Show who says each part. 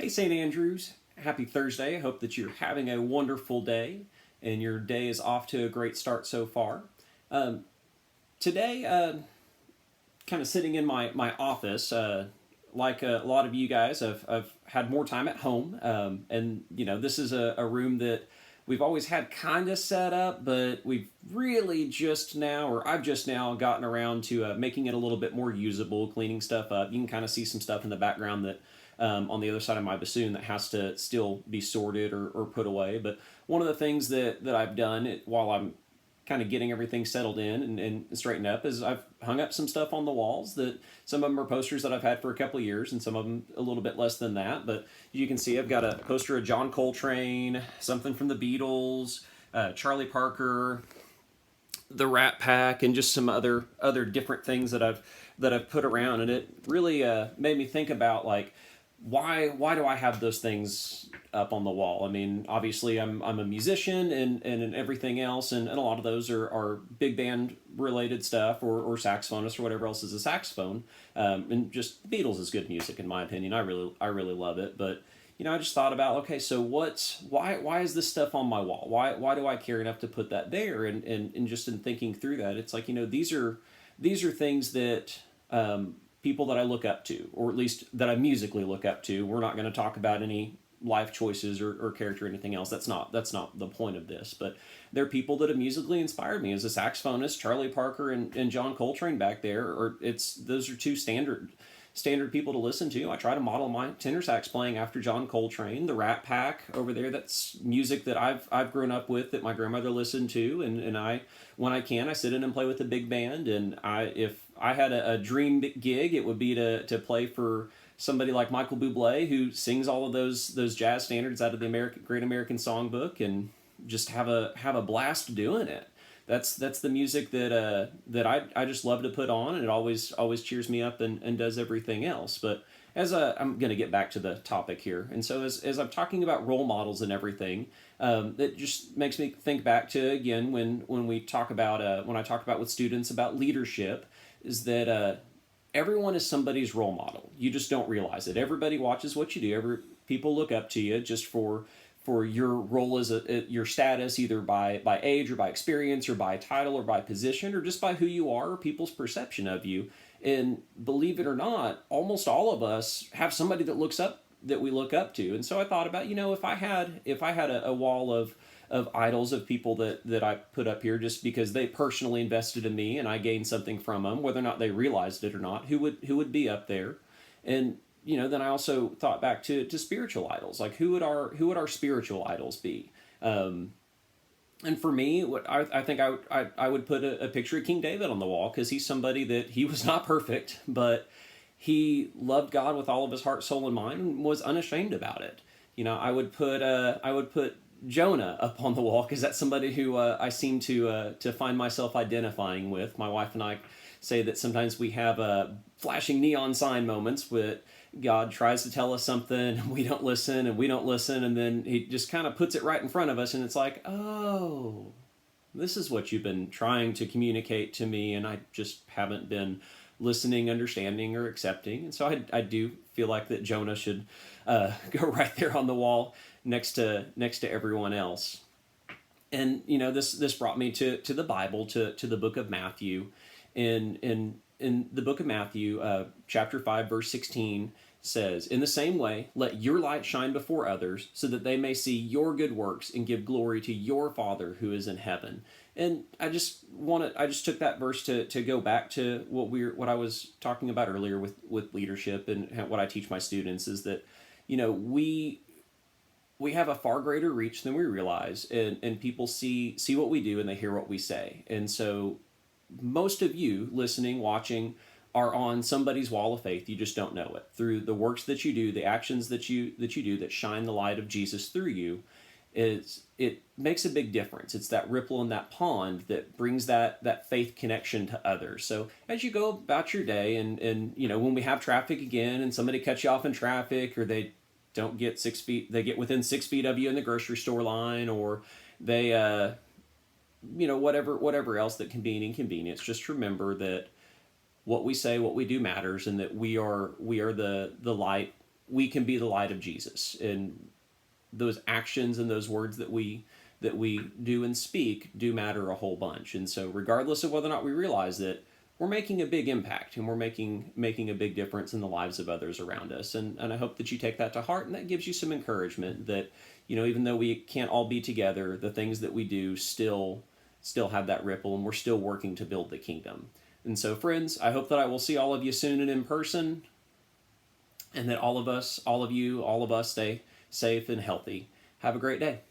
Speaker 1: Hey, St. Andrews. Happy Thursday. I hope that you're having a wonderful day and your day is off to a great start so far. Um, Today, kind of sitting in my office, like a lot of you guys, I've had more time at home. And, this is a room that we've always had kind of set up, but we've really just now, or I've just now gotten around to making it a little bit more usable, cleaning stuff up. You can kind of see some stuff in the background that on the other side of my bassoon that has to still be sorted or put away. But one of the things that I've done while I'm kind of getting everything settled in and straightened up is I've hung up some stuff on the walls that some of them are posters that I've had for a couple of years and some of them a little bit less than that. But you can see I've got a poster of John Coltrane, something from the Beatles, Charlie Parker, the Rat Pack, and just some other different things that I've put around. And it really made me think about, like, why do I have those things up on the wall? I mean, obviously I'm a musician and everything else, and a lot of those are big band related stuff or saxophonist or whatever else is a saxophone. And just Beatles is good music in my opinion. I really love it. But I just thought about, okay, so why is this stuff on my wall? Why do I care enough to put that there? And just in thinking through that, it's like, these are things that people that I look up to, or at least that I musically look up to. We're not going to talk about any life choices or character or anything else. That's not the point of this. But they're people that have musically inspired me as a saxophonist. Charlie Parker and John Coltrane back there, or those are two standard people to listen to. I try to model my tenor sax playing after John Coltrane. The Rat Pack over there, that's music that I've grown up with, that my grandmother listened to, and I, when I can, I sit in and play with the big band. And if I had a dream gig, it would be to play for somebody like Michael Bublé, who sings all of those jazz standards out of the Great American Songbook, and just have a blast doing it. That's the music that I just love to put on, and it always cheers me up and does everything else. But I'm going to get back to the topic here, and so as I'm talking about role models and everything, it just makes me think back to, again, when we talk about when I talk about with students about leadership, is that everyone is somebody's role model. You just don't realize it. Everybody watches what you do. People look up to you just for your role as your status, either by age or by experience or by title or by position or just by who you are or people's perception of you. And believe it or not, almost all of us have somebody that we look up to. And so I thought about, if I had a wall of idols, of people that I put up here just because they personally invested in me and I gained something from them, whether or not they realized it or not, who would be up there? And then I also thought back to spiritual idols. Like, who would our spiritual idols be? And for me, what I think I would put a picture of King David on the wall, because he's somebody that he was not perfect, but he loved God with all of his heart, soul, and mind, and was unashamed about it. I would put Jonah up on the wall, because that's somebody who I seem to find myself identifying with. My wife and I say that sometimes we have flashing neon sign moments with God tries to tell us something, and we don't listen, and then he just kind of puts it right in front of us, and it's like, oh, this is what you've been trying to communicate to me, and I just haven't been listening, understanding, or accepting. And so I do feel like that Jonah should go right there on the wall next to everyone else. And this brought me to the Bible, to the book of Matthew. In the book of Matthew, chapter 5, verse 16 says, "In the same way, let your light shine before others, so that they may see your good works and give glory to your Father who is in heaven." And I just took that verse to go back to what I was talking about earlier with leadership, and what I teach my students is that we have a far greater reach than we realize, and people see what we do and they hear what we say. And so most of you listening, watching, are on somebody's wall of faith. You just don't know it. Through the works that you do, the actions that you do that shine the light of Jesus through you, it makes a big difference. It's that ripple in that pond that brings that faith connection to others. So as you go about your day, and when we have traffic again and somebody cuts you off in traffic, or they don't get 6 feet, they get within 6 feet of you in the grocery store line, or they whatever else that can be an inconvenience, just remember that what we say, what we do matters, and that we are the light we can be the light of Jesus, and those actions and those words that we do and speak do matter a whole bunch. And so, regardless of whether or not we realize that, we're making a big impact and we're making a big difference in the lives of others around us. And I hope that you take that to heart, and that gives you some encouragement that, even though we can't all be together, the things that we do still have that ripple, and we're still working to build the kingdom. And so, friends, I hope that I will see all of you soon and in person, and that all of us stay safe and healthy. Have a great day.